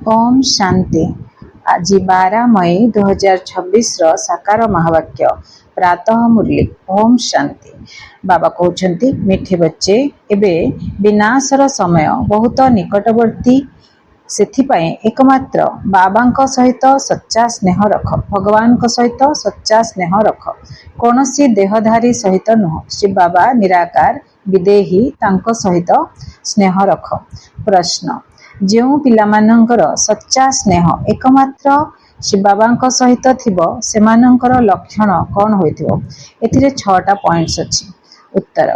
ओम शांति। आज 12 मई 2026 साकार महावाक्य प्रातः मुरली। ओम शांति। बाबा कहते मिठे बच्चे एबे विनाशर समय बहुत निकटवर्ती, सेथिपाई एकमात्र बाबा सहित सच्चा स्नेह रख, भगवान सहित सच्चा स्नेह रख, कौनसी देहधारी सहित नुह। श्री बाबा निराकार विदेही तांको सहित स्नेह रख। प्रश्न, जो पिलामानंकर सच्चा स्नेह एकमात्र श्री बाबा सहित थिबो सेमानंकर लक्षण कौन होइथिबो? एथिरे 6टा पॉइंट्स अछि। उत्तर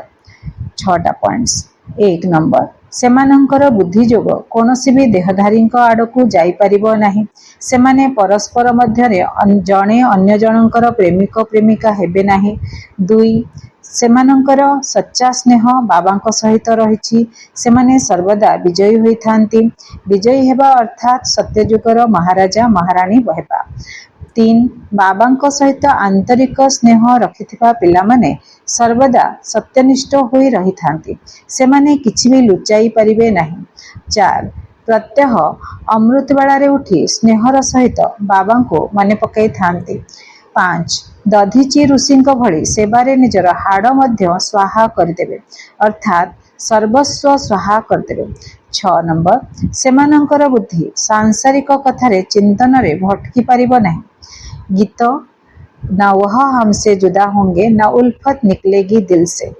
6टा पॉइंट्स। 1 नंबर, सेमानंकर बुद्धि जोग कौनसी भी देहधारी आड़कू जाई परिबो नाही। सेमाने परस्पर मध्यरे जणे अन्य जनकर प्रेमिक प्रेमिका हेबे नाही। 2, सेमानंकर सच्चा स्नेह बाबा सहित रहिछि। सेमाने सर्वदा विजयी होई थांती। विजयी हेबा अर्थात सत्यजुगर महाराजा महाराणी हेबा। 3, बाबा सहित आंतरिक स्नेह रखिथिबा पिलामाने सर्वदा सत्यनिष्ठ होई रही थांती। सेमाने किछि भी लुचाई परिबे नाही। 4, प्रत्यह अमृत बेलारे उठी स्नेहर सहित बाबा को मने पकाई थांती। 5, दधीची ऋषिंक भली सेबारे निजर हाड़ मध्य स्वाहा करदेबे, अर्थात सर्वस्व स्वाहा करदेबे। 6 नंबर, सेमानंकर बुद्धि सांसारिक कथारे चिंतन रे भटकी पारिबो नाही। गीत ना वह हमसे जुदा होंगे ना उल्फत निकलेगी दिल से।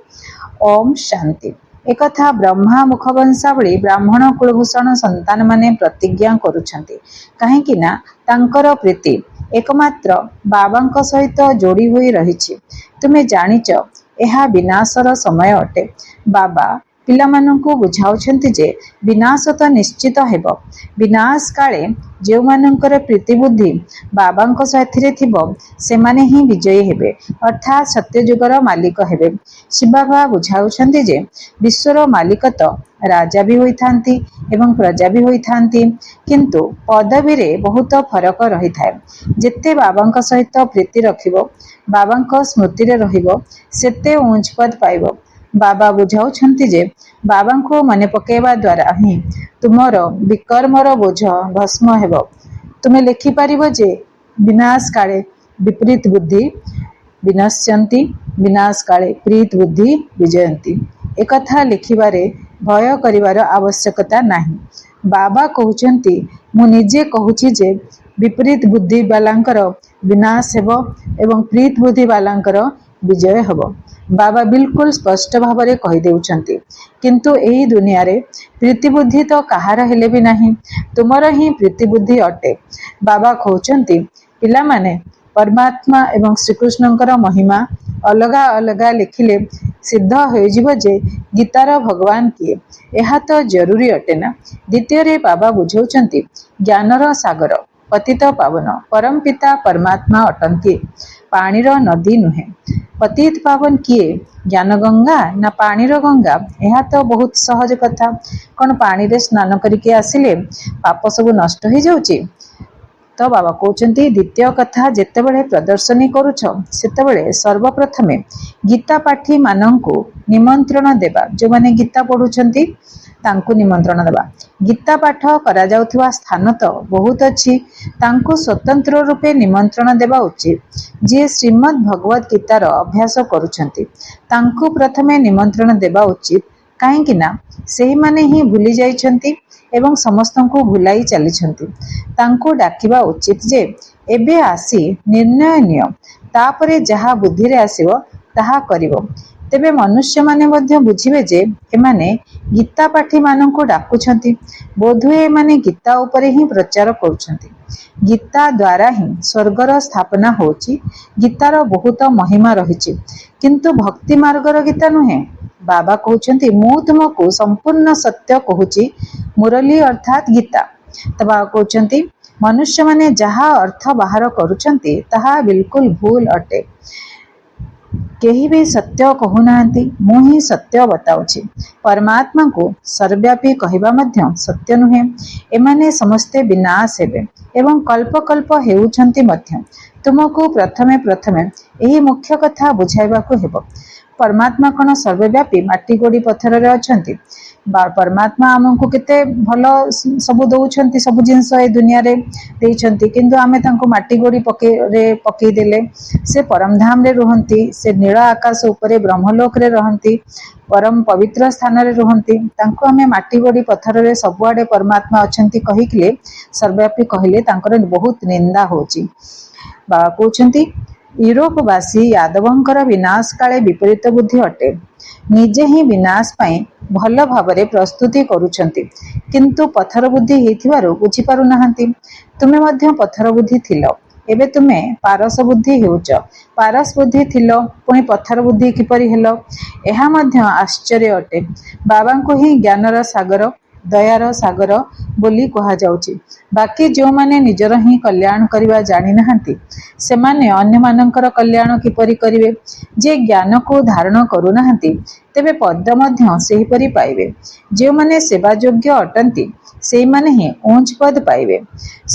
ओम शांति। एक कथा ब्रह्मा मुखवंशावली ब्राह्मण कुलभूषण संतान माने प्रतिज्ञा करुछंती, काहेकि ना तांकर प्रीति एकमात्र बाबा सहित जोड़ी हुई रही। तुमे जानिच एहा विनाशर समय अटे। बाबा पिलामानंकु बुझाउछंती जे विनाश तो निश्चित हेबो। विनाश काले जो मानंकर प्रीति बुद्धि बाबा साथिरे थिबो सेमाने ही विजयी हेबे, अर्थात सत्यजुगर मालिक हेबे। शिव बाबा बुझाउछंती जे विश्वर मालिक तो राजा भी होई थांती एवं प्रजा भी होई थांती, किंतु पदवी रे बहुत फरक रही थाए। जेते बाबा सहित प्रीति रखिबो, बाबा स्मृति रे रहिबो, सेते ऊंच पद पाइबो। बाबा बुझाउछंती जे बाबा को मने पकेवा द्वारा ही तुमर विकर्मर बोझ भस्म हेबो। तुमे लिखि पारिबो जे विनाश काले विपरीत बुद्धि विनश्यन्ति, विनाश काले प्रीत बुद्धि विजयन्ति। एकथा लिखिबारे भय करिवार आवश्यकता नाही। बाबा कहउछंती मु निजे कहूची जे विपरीत बुद्धि वालांकर विनाश हेबो एवं प्रीत बुद्धि वालांकर विजय हेबो। बाबा बिल्कुल स्पष्ट भाव में कही देउछंती, किंतु एही दुनिया रे प्रीति बुद्धि तो कहार हेले भी नहीं, तुमर ही प्रीति बुद्धि अटे। बाबा कहउछंती पिला माने परमात्मा एवं श्रीकृष्णंकर महिमा अलगा अलगा लिखिले सिद्ध हो जे गीतार भगवान किए, यह तो जरूरी अटे ना। द्वितीय रे बाबा बुझाउछंती ज्ञानर सागर पतित पावन परम पिता परमात्मा अटंती, पानीर नदी नुहे। पतित पावन किए, ज्ञान गंगा ना पानीर गंगा? यह तो बहुत सहज कथा। कौन पानी रे स्नान करके आसिले पाप सब नष्ट हो जाउची? तो बाबा कहउछंती द्वितीय कथा जेतेबेले प्रदर्शनी करूछ सेतेबेले सर्वप्रथमे गीता पाठी मानंकु निमंत्रण देबा। जो माने गीता पढुछंती तांकु निमंत्रण देबा। गीता पाठ करा जाउथिबा स्थान तो बहुत अछि, तांकु स्वतंत्र रूपे निमंत्रण देबा उचित। जे श्रीमद् भगवत गीतार अभ्यास करूछंती तांकु प्रथमे निमंत्रण देबा उचित, काहेकि ना सेही माने ही भूली जाइछंती एवं समस्तंकु भुलाई चलीछंती। तांकु डाकिबा उचित जे एबे आसी निर्णय नियो, तापरे जहा बुद्धि रे आसीबो ताहा करिवो। तेबे मनुष्य माने मध्य बुझिबे जे एमाने गीता पाठी मानंकु डाकुछंती, बोधुए एमाने गीता उपरे ही प्रचार करूछंती। गीता द्वारा ही स्वर्गर स्थापना होची। गीतार बहुत महिमा रहिछि, किंतु भक्ति मार्गर गीता नुहे। बाबा कहउछंती मु तुमको संपूर्ण सत्य कहूची, मुरली अर्थात गीता। तो बाबा कहउछंती मनुष्य माने जहा अर्थ बाहर करूछंती ताहा बिल्कुल भूल अटे। केही भी सत्य कहूनांती, मु ही सत्य बताउछि। परमात्मा को सर्वव्यापी कहिबा मध्य सत्य नुहे। एमाने समस्ते विनाश हेबे एवं कल्प कल्प हेउछंती मध्य। तुमको प्रथमे प्रथमे एही मुख्य कथा बुझाइबाकू हेबो। परमात्मा कौन सर्वव्यापी माटी गोड़ी पत्थर रे अछंती परमात्मा आमको केते भल सब दौरान सब जिनस ए दुनिया रे देइछंती किंतु आमे तांको माटी गोड़ी पकई देले से परमधाम रे रुहंती से नील आकाश उपरे ब्रह्मलोक रे रहंती परम पवित्र स्थान रे रुहंती तांको आमे माटी गोड़ी पत्थर रे सबुआडे परमात्मा अछंती कहिकले सर्वव्यापी कहले तांकर बहुत निंदा होची। बाबा कहउछंती यूरोपवासी यादवंकर विनाश काले विपरीत बुद्धि अटे निजे ही विनाश पाई भल भावरे प्रस्तुति करुछंती किंतु पत्थर बुद्धि हेथिबारु बुझी पारु नाहंती तुमे मध्य पत्थर बुद्धि थिलो एबे तुमे पारस बुद्धि हेउच पारस बुद्धि थिलो पुणी पत्थर बुद्धि किपरि हेलो एहा मध्य आश्चर्य अटे बाबा को ही ज्ञानर सागर दयार सागर बोली कहा जाउची बाकी जो माने निजर ही कल्याण करिवा जानि नाहंती से माने अन्य मानकर कल्याण किपरि करिवे जे ज्ञान को धारण करू नाहंती तेबे पद मध्य सेही परि पाइबे जे माने सेवा योग्य अटंती से माने ही ऊंच पद पाइबे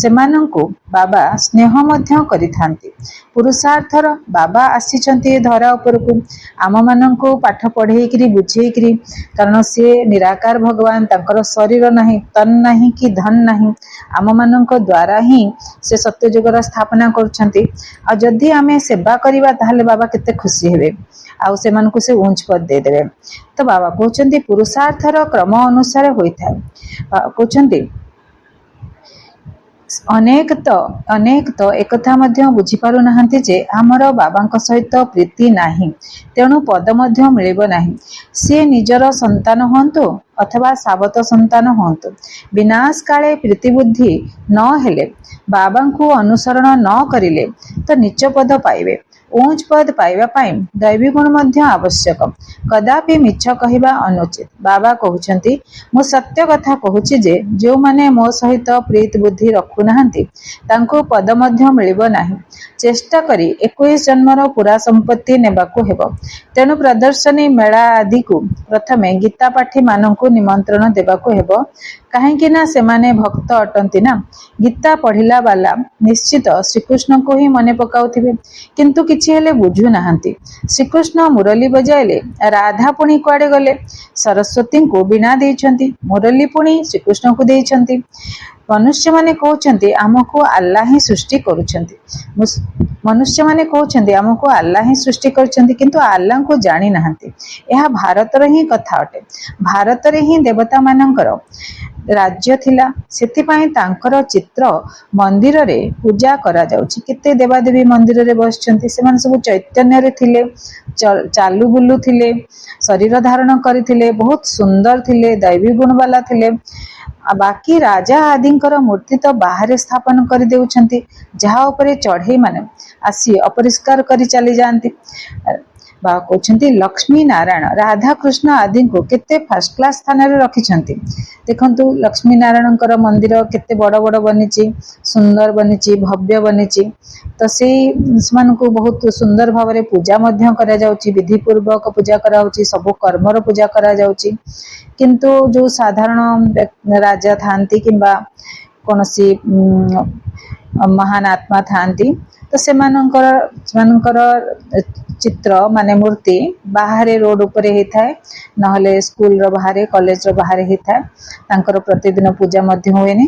सेमानंकु बाबा स्नेह मध्य करिथांती पुरुषार्थर बाबा आसीचंती धरा उपरकु आम मानंकु पाठ पढ़ेइकरी बुझेइकरी कारण से निराकार भगवान तांकर शरीर नहीं तन नहीं कि धन नहीं आम मानंक द्वारा ही से सत्य जुगर स्थापना करछंती आ जदि आमे सेवा करिवा ताहले बाबा केते खुशी हेबे आउ सेमानकु से ऊंच पद दे देबे तो बाबा कहउछंती पुरुषार्थर क्रम अनुसार होइथाय कहउछंती अनेक तो एकथा मध्य बुझी पारु नाहंती जे हमर बाबांक सहित प्रीति नाही तेणु पद मध्य मिलिबो नाही से निजर संतान होंतु अथवा सावत संतान होंतु विनाश काले प्रीति बुद्धि न हेले बाबांकु अनुसरण न करिले तो नीच पद पाइबे ऊंच पद पाइबा पाई दैवी गुण मध्य आवश्यक कदापि मिछ कहिबा अनुचित बाबा कहउछंती मो सत्य कथा कहूची जे जो माने मो सहित प्रीत बुद्धि रखु नाहंती तांको पद मध्य मिलिबो नाही चेष्टा करी 21 जन्मर पूरा संपत्ति नेबाकू हेबो तेणु प्रदर्शनी मेला आदि को प्रथमे गीता पाठी मानंकु निमंत्रण देबाकू हेबो काहेकि ना सेमाने भक्त अटंती ना गीता पढ़िला वाला निश्चित श्रीकृष्ण को ही मने पकाउथिबे किंतु किछि हेले बुझु नाहंती श्रीकृष्ण मुरली बजाइले राधा पुणी कुआडे गले सरस्वती को बिना देइछंती मुरली पुणी श्रीकृष्ण को देइछंती मनुष्य माने कहउछंती आमको अल्लाह ही सृष्टि करूछंती मनुष्य माने कहउछंती आमको अल्लाह ही सृष्टि करछंती किंतु अल्लाह को जानि नाहंती यह भारत रे ही कथा अटे भारत रे ही देवता मानकर राज्य थिला सेति पई तांकर चित्र मंदिर रे पूजा करा जाउची केते देवादेवी मंदिर रे बसछंती सेमान सब चैतन्य रे थिले चालू बुलू थिले शरीर धारण करिथिले बहुत सुंदर थिले दैवी गुण वाला थिले बाकी राजा आदिंकर मूर्ति तो बाहर स्थापन कर देउछंती जहा उपरे चढ़ई माने आसी अपरिष्कार करी चली जानती बा कहउछंती लक्ष्मी नारायण राधा कृष्ण आदि को केते फर्स्ट क्लास स्थान रे रखिछंती देखंतु लक्ष्मी नारायणकर मंदिर केते बड़ बड़ बनिची सुंदर बनिची भव्य बनिची तो से मान को बहुत सुंदर भाव रे पूजा मध्य करा जाउची विधि पूर्वक पूजा करा होची सब कर्मर पूजा करा जाउची किंतु जो साधारण राजा थांती किंबा कोनसी महान आत्मा थांती तो सेमानंकर चित्र माने मूर्ति बाहर रोड उपरे ही थाए नहले स्कूल रो बाहर कॉलेज रो बाहर ही थाए तांकर प्रतिदिन पूजा मध्य होएनी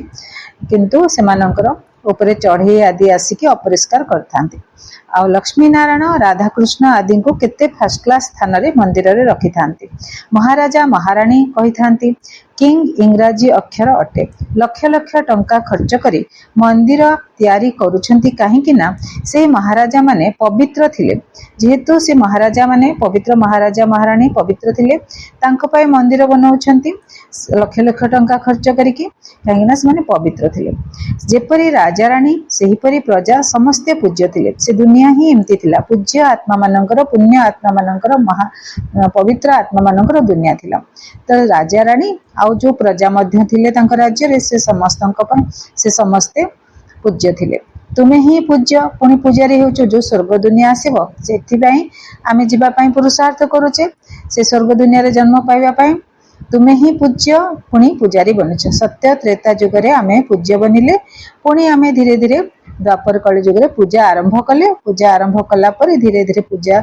किंतु सेमानंकर उपरे चढ़ई आदि आसिकी अपरिष्कार करथांती आ लक्ष्मी नारायण राधा कृष्ण आदि को केते फर्स्ट क्लास स्थान रे मंदिर रे रखि थांती महाराजा महारानी कहि थांती किंग इंग्राजी अक्षर अटे लक्ष लक्ष टंका खर्च करी मंदिर तैयारी करूछंती काहे कि ना से महाराजा माने पवित्र थिले जेहेतु से महाराजा माने पवित्र महाराजा महारानी पवित्र थिले तांको पय मंदिर बनाउछंती लक्ष लक्ष टंका खर्च करिके काहे ना से माने पवित्र थिले जेपरी राजा रानी सेही परी प्रजा समस्त पूज्य थिले से दुनिया ही एमती थिला पूज्य आत्मा मानकर पुण्य आत्मा मानकर महा पवित्र आत्मा मानकर दुनिया थिला तो राजा रानी आउ जो प्रजा मध्य थिले तांक राज्य रे से समस्तंक पय से समस्ते पूज्य थिले तुमे ही पूज्य पुणी पूजारी होचो जो स्वर्ग दुनिया आसीबो सेथि पई आमे जिबा पई पुरुषार्थ करूचे से स्वर्ग दुनिया रे जन्म पाइबा पई तुमे ही पूज्य पुणी पूजारी बनिछ सत्य त्रेता युग रे आमे पूज्य बनिले पुणी आमे धीरे धीरे द्वापर कली युग रे पूजा आरंभ कले पूजा आरंभ कला पर धीरे धीरे पूजा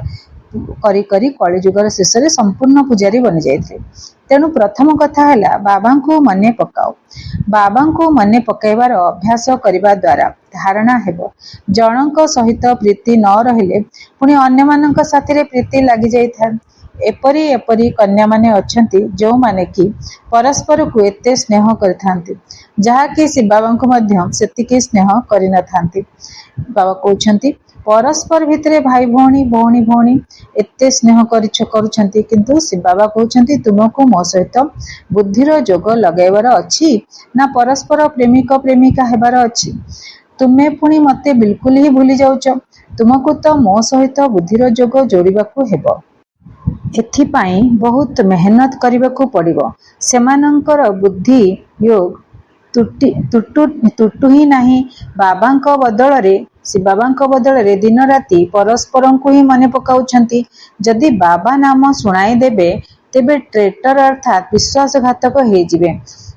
करी करी कलिजुगर शेष में संपूर्ण पूजारी बनी जाते। तेणु प्रथम कथा है बाबा को मने पकाओ। बाबा को मने पकाइबार अभ्यास करने द्वारा धारणा हेब जनक सहित प्रीति न रहिले पुणी अन्य मानक साथी प्रीति लगी जाए। एपरी एपरी कन्या माने अछंती जो माने कि परस्पर को एते स्नेह करिथांती जहाँकि से बाबा को मध्य सेतिकी स्नेह करि न थांती। बाबा कहउछंती परस्पर भितरे भाई भौणी भौणी भौणी एते स्नेह करुछंती किंतु से बाबा कहउछंती तुमको मो सहित बुद्धिर जोग लगाइबार अछि ना परस्पर प्रेमिक प्रेमिका हेबार अछि। तुमे पुणी मते बिल्कुल ही भूली जाउछ। तुमको तो मो सहित बुद्धिर जोग जोड़िबाकू हेबो। एथिपाई बहुत मेहनत करने पड़िबो। सेमानंकर बुद्धि योग तुटु ही नहीं। बाबांको बदल रे दिन राति परस्पर को ही मने पकाउछंती। जदि बाबा नाम सुनाई देबे तेबे ट्रेटर अर्थात विश्वासघातक हो जिवे।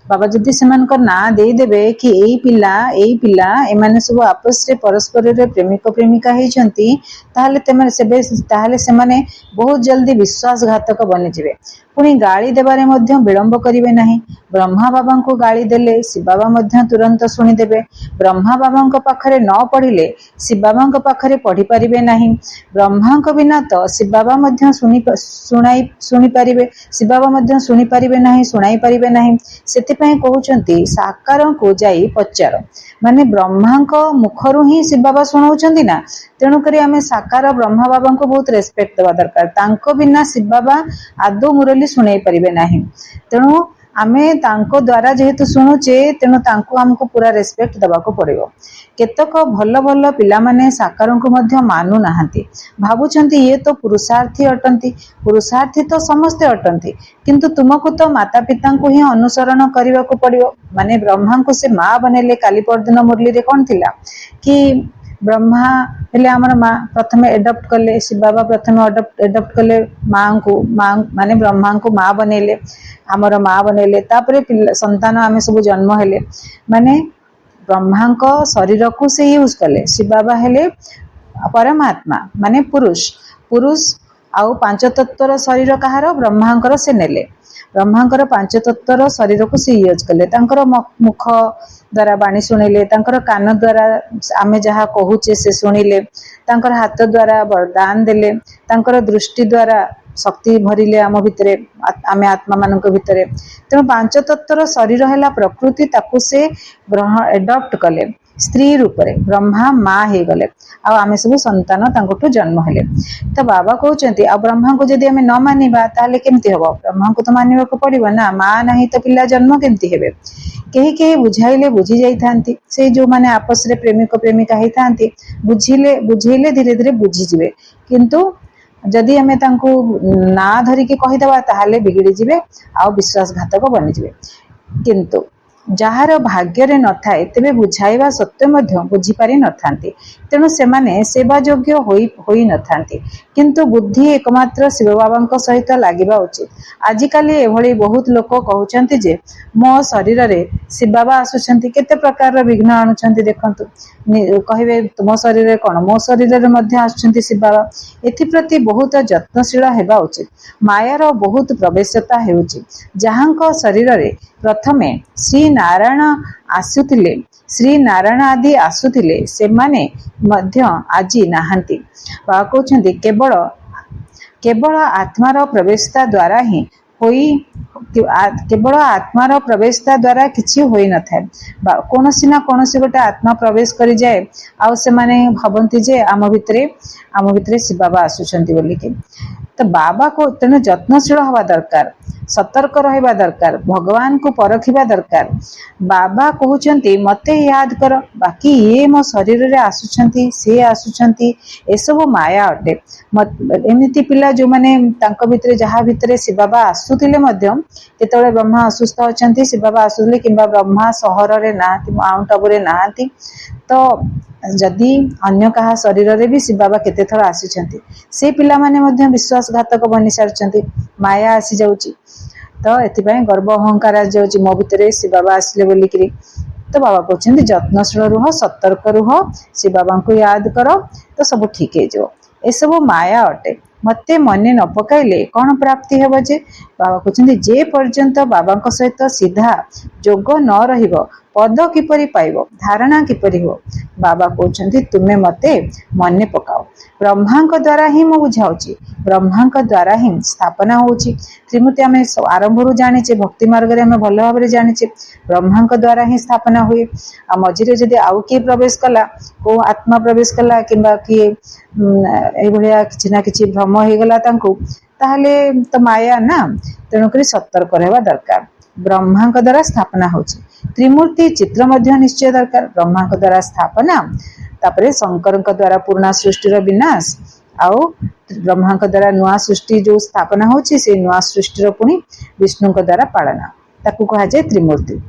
बाबा जदि सेमानकर ना दे देबे कि एई पिला एमाने सब आपस रे परस्पर रे प्रेमिक प्रेमिका हेचंती ताहले सेमाने बहुत जल्दी विश्वासघातक बनी जिवे। पुणी गाली देबारे मध्य विलंब करिवे नहीं। ब्रह्मा बाबा को गाली देले शिव बाबा मध्य तुरंत शुणिदेवे। ब्रह्मा बाबा पाखरे न पढ़िले शिव बाबा पाखरे पढ़ी पारिबे नहीं। ब्रह्मा बिना तो शिव बाबा मध्य शुणी पारिबे शिव बाबा मध्य शुणी पारिबे नहीं शुणाई पारिबे नहीं। सेतिपई कहउचंती साकार को जाई पचार माने ब्रह्मा मुखरु ही शिव बाबा शुणाउचंती ना। तेणु करी आमे साकार ब्रह्मा बाबा को बहुत रेस्पेक्ट देवा दरकार। तांको बिना शिव बाबा आदौ मुरली शुणाई पारिबे नहीं। तेणु आमे तांको द्वारा जेहेतु शुणुचे तेणु तांको हमको पूरा रेस्पेक्ट देवाको पड़िबो। केतक भल भल पिला माने साकार को मध्य मानु नाहंती। भाबुचंती ये तो पुरुषार्थी अटंती। पुरुषार्थी तो समस्ते अटंती किंतु तुमको तो माता पिता को ही अनुसरण करने को पड़िबो। माने ब्रह्मा को से माँ बनेले। काली परदिन मुरली रे कोन थिला कि ब्रह्मा हेले हमर माँ प्रथम एडप्ट कले शिव बाबा प्रथम एडप्ट कले माँ माने ब्रह्मा को माँ बनेले हमर माँ बनेले। तापरे संतान आमे सब जन्म हेले माने ब्रह्मा को शरीर को से यूज कले। शिव बाबा हेले परमात्मा माने पुरुष आउ पांच तत्वर शरीर कहार ब्रह्मांकर से नेले। ब्रह्मांकर पांच तत्वर शरीर को से यूज कले। तांकर मुख द्वारा बाणी शुणिले तांकर कान द्वारा आमे जहा कहूचे से शुणिले तांकर हाथ द्वारा वरदान देले तांकर दृष्टि द्वारा शक्ति भरिले आम भितरे आमे आत्मा मानक भितरे। तेणु पांच तत्वर शरीर है प्रकृति ताकू से ग्रहण एडप्ट कले स्त्री रूप रे ब्रह्मा माँ हो गले आमे सब संतान तांकोठु जन्म हेले। तो बाबा कहउचंती आ ब्रह्मा को जदि आमे न मानिबा ताले केमती हबो। ब्रह्मा को तो मानिबा को पड़िबो ना। माँ नहीं तो पिला जन्म केमती हेबे। केही केही बुझाइले बुझी जाई थांती। से जो माने आपस रे प्रेमिक प्रेमिका हेई थांती बुझेले धीरे धीरे बुझी जिवे। किंतु जदि आमे तांको ना धरिकी कहिदबा ताहाले बिगड़ी जिवे आ विश्वासघातक बनी जिवे। किंतु जार भाग्य रे न थाए तेबे बुझाइबा सत्य मध्य बुझी पारि न थांती। तेणु सेमाने सेवा योग्य होई न थांती। किंतु बुद्धि एकमात्र शिव बाबा सहित लागिबा उचित। आजिकाली एभली बहुत लोक कहउचंती जे मो शरीर रे शिव बाबा आसुचंती केते प्रकार विघ्न आणुचंती देखंतु कहिबे तुम शरीर रे कोन मो शरीर रे मध्य आसुचंती शिव बाबा। एथि प्रति बहुत यत्नशील हेबा उचित। मायार बहुत प्रवेशता हेउची जहांको शरीर रे प्रथमे श्री नारायण आसुथिले श्री नारायण आदि आसुथिले सेमाने मध्य आजी नाहंती। बाबा कहउचंती केवल आत्मार प्रवेशता द्वारा ही होई केवल आत्मार प्रवेशता द्वारा किछि होई न थाए। कोनोसी ना कोनोसी गोटे आत्मा प्रवेश करि जाए आ से माने भाबंती जे आम भितरे शिव बाबा आसुचंती बोली कि। तो बाबा को तेणु यत्नशील हवा दरकार सतर्क रहिबा दरकार भगवान को परखिबा दरकार। बाबा कहउचंती मते याद कर बाकी ये मो शरीर रे आसुचंती से आसुचंती ए सब माया अटे। एमिति पिला जो माने तांको भितरे जहा भितरे शिव बाबा आसुतिले मध्य केतबेले ब्रह्मा असुस्थ अछंती शिव बाबा आसुतिले किंबा ब्रह्मा सहर रे नाहंती माउंट आबू रे नाहंती तो जदि अन्य कहा शरीर रे भी शिव बाबा केते थर आसीचंती से पिला माने मध्य विश्वासघातक बनी सारचंती माया आसी जाउची। तो एथिपाई गर्व अहंकार आ जाउची मो भितरे शिव बाबा आसिले बोली करी। तो बाबा कहउचंती यत्नशील रुह सतर्क रुह शिव बाबा को याद कर तो सब ठीक हे जो ए सब माया अटे। मते मने न पकाइले कौन प्राप्ति हेब जे बाबा कहते जे पर्यंत बाबा सहित सीधा जोग न रहिब पद किपरि पाइब धारणा किपरि हो बाबा कहते तुमे मते मने पकाओ ब्रह्मा द्वारा ही मु बुझाऊँ ब्रह्मा द्वारा ही स्थापना होची त्रिमूर्ति आम आरंभ जाने भक्ति मार्ग में आम भल भाव जाने ब्रह्मा द्वारा ही स्थापना हुए आ मझे जदि आउ किए प्रवेश कला को आत्मा प्रवेश कला कि किए भाया कि ना कि भ्रम हो गला ताहले तो माया ना तेणुक सतर्क रहा दरकार ब्रह्मा द्वारा स्थापना होची त्रिमूर्ति चित्र मध्य निश्चय दरकार ब्रह्मा द्वारा स्थापना तापरे शंकर द्वारा पूर्णा सृष्टिर विनाश आउ ब्रह्मा द्वारा नुआ सृष्टि जो स्थापना होची से नुआ सृष्टिर पुणी विष्णु द्वारा पालना ताकू कहा जाए त्रिमूर्ति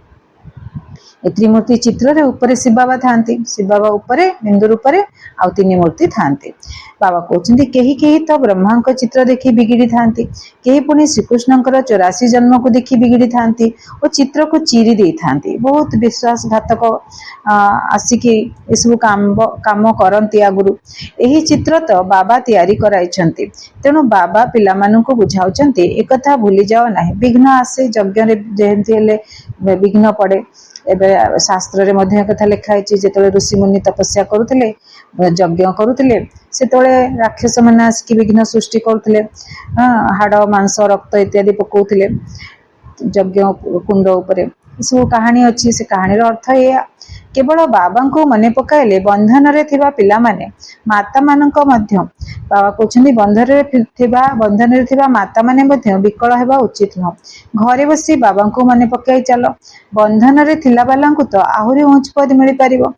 त्रिमूर्ति चित्र रे ऊपर शिव बाबा थांती शिव बाबा ऊपर बिंदु रूप आउ तीन मूर्ति थांती बाबा कहते कही कही तो ब्रह्मा चित्र देखी बिगिड़ी थांती कही पुणी श्रीकृष्ण 84 जन्म को देखी बिगिड़ी थांती और चित्र को चिरी दे थांती बहुत विश्वासघातक आसिकी सब काम करती आगुरी यही चित्र तो बाबा तैयारी कराइछंती तेणु बाबा पिला मानू बुझाउछंती एक कथा भूली जाओ ना विघ्न आसे यज्ञ जेमती विघ्न पड़े एबे शास्त्र रे मध्य कथा लिखाई जो ऋषि मुनि तपस्या करुले यज्ञ करुले से राक्षस मैंने आसिक विघ्न सृष्टि करुले हाड़ मांस रक्त इत्यादि पकाउले यज्ञ कुंड उपरे सब कहानी अच्छी से कहानी अर्थ या केवल बाबा को मने पकाइले बंधन रे थिबा पिला माने माता मानक मध्य बाबा कहते बंधन रे थिबा माता माने मध्य विकल हेबा उचित न घरे बसी बाबा को मने पकाई चल बंधन रे थिला बाला को तो आहुरी ऊंच पद मिल पारिबो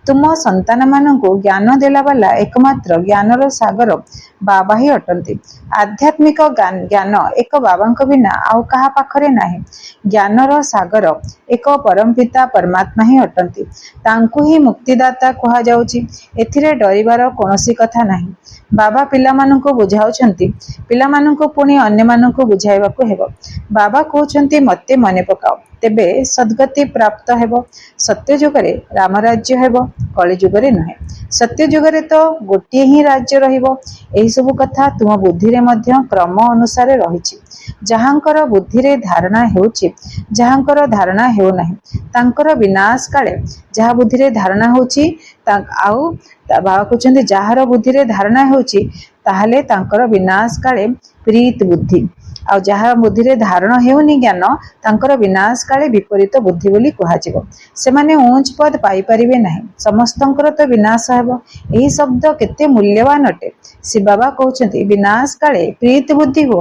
तुम संतान मानक ज्ञान देला वाला एकमात्र ज्ञानर सागर बाबा ही अटंती आध्यात्मिक ज्ञान एक बाबा बिना आउ कहा पाखरे नाही ज्ञानर सागर एक परमपिता परमात्मा ही अटंती तांकु ही मुक्तिदाता कहा जाउची एथिरे डरिबार कोनोसी कथा नाही बाबा पिला माननको बुझाउछंती पिला माननको पुणी अन्य माननको बुझाइबाको हेबो बाबा कहउछंती मते मने पकाओ तेबे सद्गति प्राप्त हेबो सत्य जुगरे राम राज्य हेबो कलि जुगरे नहे सत्य जुगरे तो गोटे ही राज्य रहिबो एही सब कथा तुम बुद्धि रे मध्य क्रम अनुसार रहिछि जहांकर बुद्धि रे धारणा हेउछि जहांकर धारणा हेउ नाही तांकर विनाश काले जहा बुद्धि रे धारणा होछि आउ बाबा कहउछंती जहार बुद्धि रे धारणा होछि ताहले तांकर विनाश काले प्रीत बुद्धि आ जहा बुद्धि रे धारण हेउनी ज्ञान तांकर विनाश काले विपरीत बुद्धि बोली कहाजिबो से माने ऊंच पद पाई परिबे नाही समस्तंकर तो विनाश हेबो एही शब्द केते मूल्यवान अटे श्री बाबा कहउछंती विनाश काले प्रीत बुद्धि हो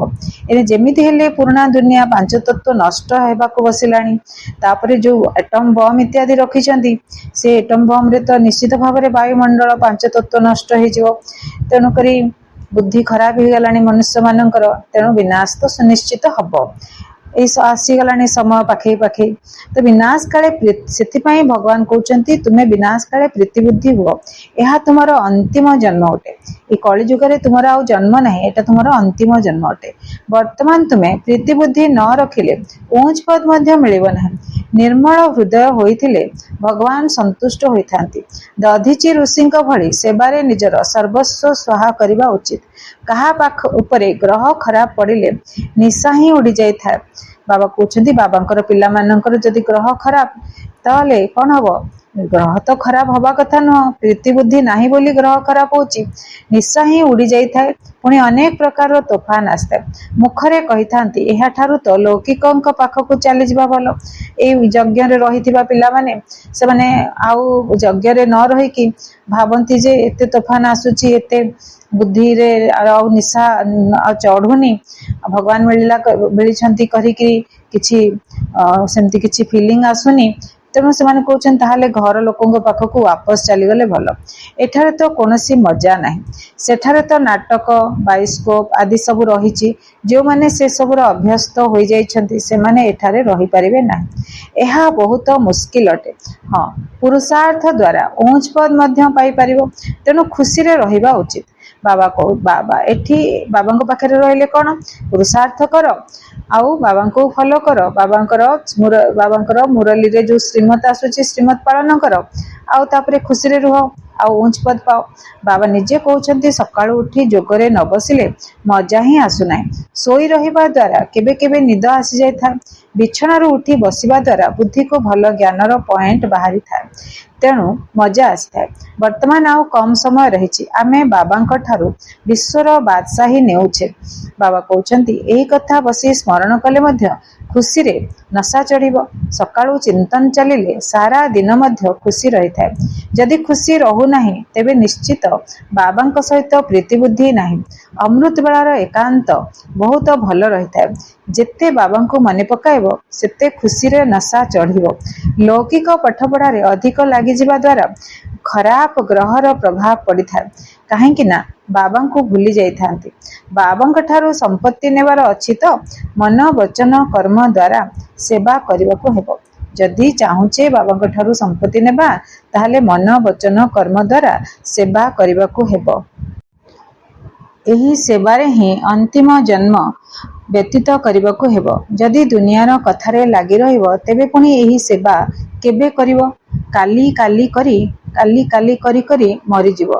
एने जेमिति हेले पुराना दुनिया पांच तत्व नष्ट हेबाको बसिलानी तापरे जो एटम बम इत्यादि रखिछंती से एटम बम रे तो निश्चित भाव रे वायुमंडल पांच तत्व नष्ट हेजिवो तेनु करी बुद्धि खराब हो गलानी मनुष्य मानकर तेणु विनाश तो सुनिश्चित हब आसीगलानी समय पाखे पाखे तो विनाश काले से भगवान कहते तुम्हें विनाश काले प्रीतिबुद्धि हुआ यह तुम अंतिम जन्म अटे ये कलिजुगे तुम आउ जन्म ना एटा तुम अंतिम जन्म अटे वर्तमान तुम्हें प्रीतिबुद्धि न रखिले ऊंच पद मिलिब ना निर्मल हृदय होइथिले भगवान संतुष्ट होइथांती दधीची ऋषि भली सेवारे निजर सर्वस्व स्वाहा करबा उचित कहा पाख उपरे ग्रह खराब पड़िले निशा ही उड़ी जाई था बाबा कहते बाबांकर पिला मानकर जदि ग्रह खराब ताले कौन हम ग्रह तो खराब हवा कथा नुह प्रीतिबुद्धि नाही बोली ग्रह खराब होची निशा ही उड़ी जाई थाए पुणी अनेक प्रकार तोफान आसता मुखरे कही थांती एहा ठारू तो लौकिकଙ୍କ पाखକୁ चली जिबा भलो ए यज्ञ रे रहिथिबा पिला माने से माने आउ यज्ञ रे न रही कि भाबंती जे एते तोफान आसुची एते बुद्धि रे आउ निशा चढ़ुनी भगवान मिली करिकी किछि सेमती किछि फीलिंग आसुनी तेणु से कहते घर लोकों पाखक वापस चलीगले भल एठारे तो कौनसी मजा ना सेठारे तो नाटक बायोस्कोप आदि सब रही जो माने से सब अभ्यस्त हो जाइछंती से माने एठारे रही पारिबे ना यह बहुत मुश्किल अटे हाँ पुरुषार्थ द्वारा ऊंच पद मध्य पाई पारिबो तेणु खुशी रे रहिबा उचित बाबा को बाबा एठी बाबा पाखे रहिले कौन पुरुषार्थ कर आउ बाबा को फॉलो कर बाबा मुरली रे जो श्रीमत आसुची श्रीमत पालन कर आउ तापरे खुशी रे रुह ଆଉ ଉଞ୍ଚ ପଦ ପାଅ। ବାବା ନିଜେ କହୁଛନ୍ତି ସକାଳୁ ଉଠି ଯୋଗରେ ନ ବସିଲେ ମଜା ହିଁ ଆସୁନାହିଁ। ଶୋଇ ରହିବା ଦ୍ୱାରା କେବେ କେବେ ନିଦ ଆସିଯାଇଥାଏ। ବିଛଣାରୁ ଉଠି ବସିବା ଦ୍ୱାରା ବୁଦ୍ଧିକୁ ଭଲ ଜ୍ଞାନର ପଏଣ୍ଟ ବାହାରିଥାଏ, ତେଣୁ ମଜା ଆସିଥାଏ। ବର୍ତ୍ତମାନ ଆଉ କମ୍ ସମୟ ରହିଛି। ଆମେ ବାବାଙ୍କ ଠାରୁ ବିଶ୍ୱର ବାଦଶାହୀ ନେଉଛେ। ବାବା କହୁଛନ୍ତି ଏହି କଥା ବସି ସ୍ମରଣ କଲେ ମଧ୍ୟ ଖୁସିରେ ନଶା ଚଢ଼ିବ। ସକାଳୁ ଚିନ୍ତନ ଚାଲିଲେ ସାରା ଦିନ ମଧ୍ୟ ଖୁସି ରହିଥାଏ। ଯଦି ଖୁସି ରହୁନାହିଁ ତେବେ ନିଶ୍ଚିତ ବାବାଙ୍କ ସହିତ ପ୍ରୀତିବୁଦ୍ଧି ନାହିଁ। ଅମୃତ ବେଳାର ଏକାନ୍ତ ବହୁତ ଭଲ ରହିଥାଏ। ଯେତେ ବାବାଙ୍କୁ ମନେ ପକାଇବ ସେତେ ଖୁସିରେ ନଶା ଚଢ଼ିବ। ଲୌକିକ ପାଠପଢ଼ାରେ ଅଧିକ ଲାଗିଯିବା ଦ୍ୱାରା ଖରାପ ଗ୍ରହର ପ୍ରଭାବ ପଡ଼ିଥାଏ। କାହିଁକି ନା ବାବାଙ୍କୁ ଭୁଲି ଯାଇଥାନ୍ତି। ବାବାଙ୍କ ଠାରୁ ସମ୍ପତ୍ତି ନେବାର ଅଛି ତ ମନ ବଚନ କର୍ମ ଦ୍ୱାରା ସେବା କରିବାକୁ ହେବ। ଯଦି ଚାହୁଁଛେ ବାବାଙ୍କ ଠାରୁ ସମ୍ପତ୍ତି ନେବା, ତାହେଲେ ମନ ବଚନ କର୍ମ ଦ୍ୱାରା ସେବା କରିବାକୁ ହେବ। ଏହି ସେବାରେ ହିଁ ଅନ୍ତିମ ଜନ୍ମ ବ୍ୟତୀତ କରିବାକୁ ହେବ। ଯଦି ଦୁନିଆର କଥାରେ ଲାଗି ରହିବ ତେବେ ପୁଣି ଏହି ସେବା କେବେ କରିବ? କାଲି କାଲି କରି ମରିଯିବ।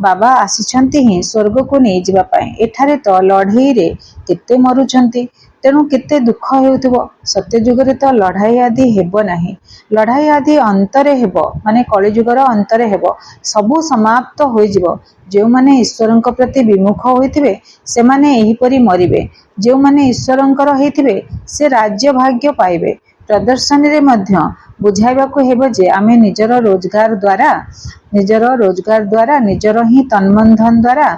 ବାବା ଆସିଛନ୍ତି ହିଁ ସ୍ୱର୍ଗକୁ ନେଇଯିବା ପାଇଁ। ଏଠାରେ ତ ଲଢ଼େଇରେ କେତେ ମରୁଛନ୍ତି, ତେଣୁ କେତେ ଦୁଃଖ ହେଉଥିବ। ସତ୍ୟଯୁଗରେ ତ ଲଢ଼ାଇ ଆଦି ହେବ ନାହିଁ। ଲଢ଼ାଇ ଆଦି ଅନ୍ତରେ ହେବ, ମାନେ କଳିଯୁଗର ଅନ୍ତରେ ହେବ। ସବୁ ସମାପ୍ତ ହୋଇଯିବ। ଯେଉଁମାନେ ଈଶ୍ୱରଙ୍କ ପ୍ରତି ବିମୁଖ ହୋଇଥିବେ ସେମାନେ ଏହିପରି ମରିବେ। ଯେଉଁମାନେ ଈଶ୍ୱରଙ୍କର ହେଇଥିବେ ସେ ରାଜ୍ୟ ଭାଗ୍ୟ ପାଇବେ। ପ୍ରଦର୍ଶନୀରେ ମଧ୍ୟ ବୁଝାଇବାକୁ ହେବ ଯେ ଆମେ ନିଜର ରୋଜଗାର ଦ୍ୱାରା ନିଜର ହିଁ ତନ୍ମଧନ ଦ୍ୱାରା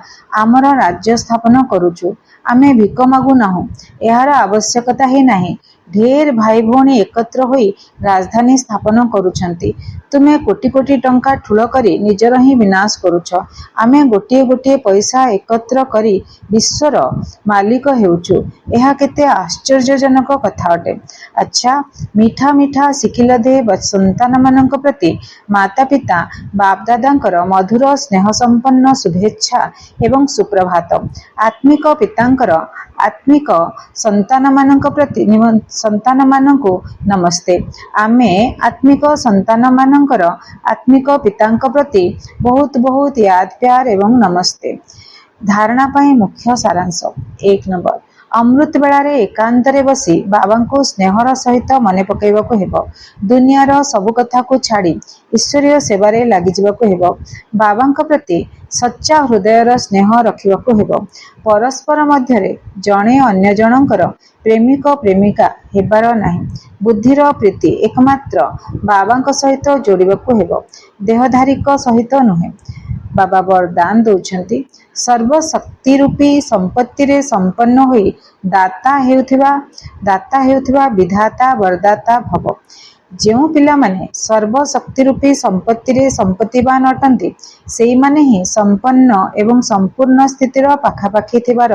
ଆମର ରାଜ୍ୟ ସ୍ଥାପନ କରୁଛୁ। ଆମେ ଭିକ ମାଗୁ ନାହୁଁ। ଏହାର ଆବଶ୍ୟକତା ହିଁ ନାହିଁ। ଢେର ଭାଇ ଭଉଣୀ ଏକତ୍ର ହୋଇ ରାଜଧାନୀ ସ୍ଥାପନ କରୁଛନ୍ତି। ତୁମେ କୋଟି କୋଟି ଟଙ୍କା ଠୁଳ କରି ନିଜର ହିଁ ବିନାଶ କରୁଛ। ଆମେ ଗୋଟିଏ ଗୋଟିଏ ପଇସା ଏକତ୍ର କରି ବିଶ୍ୱର ମାଲିକ ହେଉଛୁ। ଏହା କେତେ ଆଶ୍ଚର୍ଯ୍ୟଜନକ କଥା ଅଟେ। ଆଚ୍ଛା, ମିଠା ମିଠା ଶିଖିଲଧେ ସନ୍ତାନମାନଙ୍କ ପ୍ରତି ମାତା ପିତା ବାପଦାଦାଙ୍କର ମଧୁର ସ୍ନେହସମ୍ପନ୍ନ ଶୁଭେଚ୍ଛା ଏବଂ ସୁପ୍ରଭାତ। ଆତ୍ମିକ ପିତାଙ୍କର ଆତ୍ମିକ ସନ୍ତାନମାନଙ୍କୁ ନମସ୍ତେ। ଆମେ ଆତ୍ମିକ ସନ୍ତାନମାନଙ୍କର ଆତ୍ମିକ ପିତାଙ୍କ ପ୍ରତି ବହୁତ ବହୁତ ୟାଦ ପ୍ୟାର ଏବଂ ନମସ୍ତେ। ଧାରଣା ପାଇଁ ମୁଖ୍ୟ ସାରାଂଶ। 1 ନମ୍ବର, ଅମୃତ ବେଳାରେ ଏକାନ୍ତରେ ବସି ବାବାଙ୍କୁ ସ୍ନେହର ସହିତ ମନେ ପକାଇବାକୁ ହେବ। ଦୁନିଆର ସବୁ କଥାକୁ ଛାଡ଼ି ଈଶ୍ୱରୀୟ ସେବାରେ ଲାଗିଯିବାକୁ ହେବ। ବାବାଙ୍କ ପ୍ରତି ସଚ୍ଚା ହୃଦୟର ସ୍ନେହ ରଖିବାକୁ ହେବ। ପରସ୍ପର ମଧ୍ୟରେ ଜଣେ ଅନ୍ୟ ଜଣଙ୍କର ପ୍ରେମିକ ପ୍ରେମିକା ହେବାର ନାହିଁ। ବୁଦ୍ଧିର ପ୍ରୀତି ଏକମାତ୍ର ବାବାଙ୍କ ସହିତ ଯୋଡ଼ିବାକୁ ହେବ, ଦେହଧାରୀଙ୍କ ସହିତ ନୁହେଁ। ବାବା ବରଦାନ ଦଉଛନ୍ତି, ସର୍ବଶକ୍ତିରୂପୀ ସମ୍ପତ୍ତିରେ ସମ୍ପନ୍ନ ହୋଇ ଦାତା ହେଉଥିବା ବିଧାତା ବରଦାତା ଭବ। ଯେଉଁ ପିଲାମାନେ ସର୍ବଶକ୍ତିରୂପୀ ସମ୍ପତ୍ତିରେ ସମ୍ପତ୍ତିବାନ ଅଟନ୍ତି ସେଇମାନେ ହିଁ ସମ୍ପନ୍ନ ଏବଂ ସମ୍ପୂର୍ଣ୍ଣ ସ୍ଥିତିର ପାଖାପାଖି ଥିବାର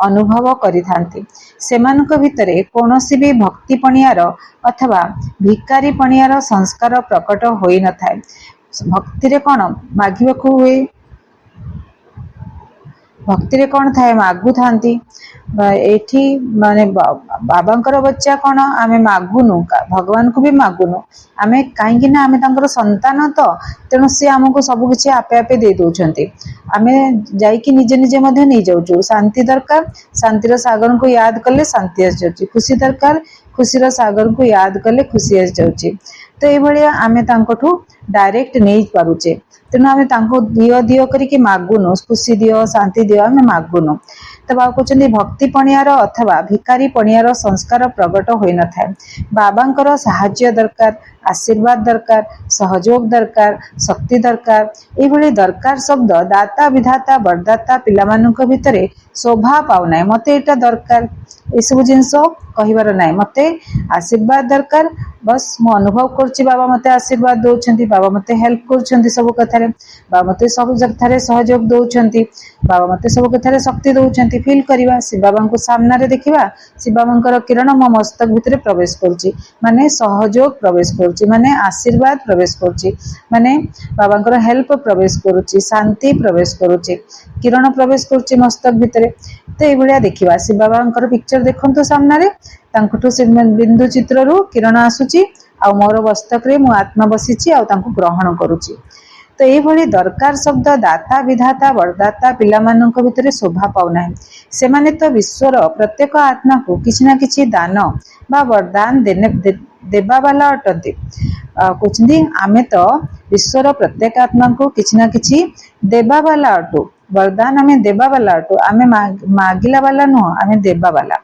ଅନୁଭବ କରିଥାନ୍ତି। ସେମାନଙ୍କ ଭିତରେ କୌଣସି ବି ଭକ୍ତି ପଣିଆର ଅଥବା ଭିକାରୀ ପଣିଆର ସଂସ୍କାର ପ୍ରକଟ ହୋଇନଥାଏ। ଭକ୍ତିରେ କ'ଣ ମାଗିବାକୁ ହୁଏ? ଭକ୍ତିରେ କ'ଣ ଥାଏ? ମାଗୁଥାନ୍ତି। ଏଠି ମାନେ ବାବାଙ୍କର ବଚ୍ଚା କ'ଣ ଆମେ ମାଗୁନୁ, ଭଗବାନଙ୍କୁ ବି ମାଗୁନୁ। ଆମେ କାହିଁକି ନା ଆମେ ତାଙ୍କର ସନ୍ତାନ ତ, ତେଣୁ ସେ ଆମକୁ ସବୁ କିଛି ଆପେ ଆପେ ଦେଇ ଦଉଛନ୍ତି। ଆମେ ଯାଇକି ନିଜେ ନିଜେ ମଧ୍ୟ ନେଇଯାଉଛୁ। ଶାନ୍ତି ଦରକାର, ଶାନ୍ତିର ସାଗରଙ୍କୁ ୟାଦ କଲେ ଶାନ୍ତି ଆସିଯାଉଛି। ଖୁସି ଦରକାର, ଖୁସିର ସାଗରଙ୍କୁ ୟାଦ କଲେ ଖୁସି ଆସିଯାଉଛି। ତ ଏଇଭଳିଆ ଆମେ ତାଙ୍କଠୁ ଡାଇରେକ୍ଟ ନେଇ ପାରୁଛେ। ତେଣୁ ଆମେ ତାଙ୍କୁ ଦିଅ କରିକି ମାଗୁନୁ, ଖୁସି ଦିଅ ଶାନ୍ତି ଦିଅ ଆମେ ମାଗୁନୁ। ତ ବାବା କହୁଛନ୍ତି ଭକ୍ତି ପଣିଆର ଅଥବା ଭିକାରୀ ପଣିଆର ସଂସ୍କାର ପ୍ରକଟ ହୋଇନଥାଏ। ବାବାଙ୍କର ସାହାଯ୍ୟ ଦରକାର, ଆଶୀର୍ବାଦ ଦରକାର, ସହଯୋଗ ଦରକାର, ଶକ୍ତି ଦରକାର। ଏଇଭଳି ଦରକାର ଶବ୍ଦ ଦାତା ବିଧାତା ବରଦାତା ପିଲାମାନଙ୍କ ଭିତରେ ଶୋଭା ପାଉନାହିଁ। ମତେ ଏଇଟା ଦରକାର, ଏସବୁ ଜିନିଷ କହିବାର ନାହିଁ। ମତେ ଆଶୀର୍ବାଦ ଦରକାର, ବସ୍ ମୁଁ ଅନୁଭବ କରୁଛି ବାବା ମତେ ଆଶୀର୍ବାଦ ଦଉଛନ୍ତି, ବାବା ମତେ ହେଲ୍ପ କରୁଛନ୍ତି ସବୁ କଥାରେ, ବାବା ମତେ ସବୁ କଥାରେ ସହଯୋଗ ଦଉଛନ୍ତି, ବାବା ମତେ ସବୁ କଥାରେ ଶକ୍ତି ଦଉଛନ୍ତି। ଫିଲ୍ କରିବା, ଶିବ ବାବାଙ୍କୁ ସାମ୍ନାରେ ଦେଖିବା, ଶିବ ବାବାଙ୍କର କିରଣ ମୋ ମସ୍ତକ ଭିତରେ ପ୍ରବେଶ କରୁଛି, ମାନେ ସହଯୋଗ ପ୍ରବେଶ କରୁଛି, ମାନେ ଆଶୀର୍ବାଦ ପ୍ରବେଶ କରୁଛି, ମାନେ ବାବାଙ୍କର ହେଲ୍ପ ପ୍ରବେଶ କରୁଛି, ଶାନ୍ତି ପ୍ରବେଶ କରୁଛି, କିରଣ ପ୍ରବେଶ କରୁଛି ମସ୍ତକ ଭିତରେ। ତ ଏଇଭଳିଆ ଦେଖିବା। ଶିବ ବାବାଙ୍କର ପିକ୍ଚର ଦେଖନ୍ତୁ ସାମ୍ନାରେ, ତାଙ୍କଠୁ ବିନ୍ଦୁ ଚିତ୍ରରୁ କିରଣ ଆସୁଛି ଆଉ ମୋର ମସ୍ତକରେ ମୁଁ ଆତ୍ମା ବସିଛି ଆଉ ତାଙ୍କୁ ଗ୍ରହଣ କରୁଛି। ତ तो यही दरकार शब्द दाता विधाता वरदाता पिलामानंक भितर शोभा पाउना से माने तो विश्वर प्रत्येक आत्मा को किसी ना किसी दान बा वरदान देवा वाला अटंती। कहते आमे तो विश्वर प्रत्येक आत्मा को किसी ना किसी देवा वाला अटू, वरदान आमे देवा वाला अटू, आमे मागिला वाला नुह, आमे देवा वाला।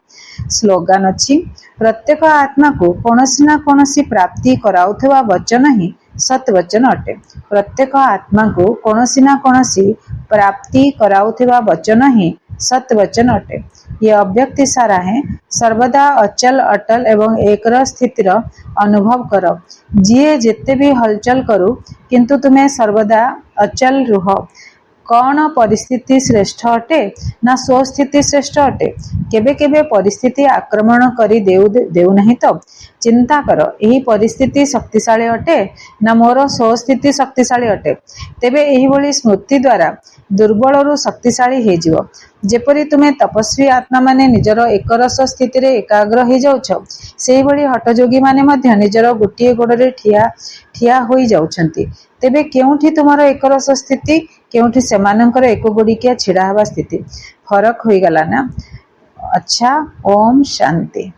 स्लोगान अच्छी प्रत्येक आत्मा को कौनसी ना कौनसी प्राप्ति कराउथवा वचन ही सत वचन अटे। प्रत्येक आत्मा को कौनसी ना कौनसी प्राप्ति कराउथवा वचन ही सत वचन अटे। ये अव्यक्ति सारा है, सर्वदा अचल अटल एवं एकर स्थितिर अनुभव कर। जीए जेते भी हलचल करू किंतु तुम्हें सर्वदा अचल रुह। कौन परिस्थिति श्रेष्ठ अटे ना स्वस्थिति श्रेष्ठ अटे? केबे केबे परिस्थिति आक्रमण करी देउ नहीं तो चिंता कर यही परिस्थिति शक्तिशाली अटे ना मोर स्वस्थिति शक्तिशाली अटे? तेबे एही भली स्मृति द्वारा दुर्बल रु शक्तिशाली हे जीव। जेपरी तुम्हें तपस्वी आत्मा माने निजर एकरस स्थिति रे एकाग्र हो जाउछ, सेही भली हठयोगी माने मध्य निजर गोटिए गोड़े ठिया होई जाउछंती। तेबे केउठी तुमर एकरस स्थिति, केउठी सेमानंकर एक गोड़िकिया छिड़ा हवा स्थिति, फरक होई गला ना। अच्छा, ओम शांति।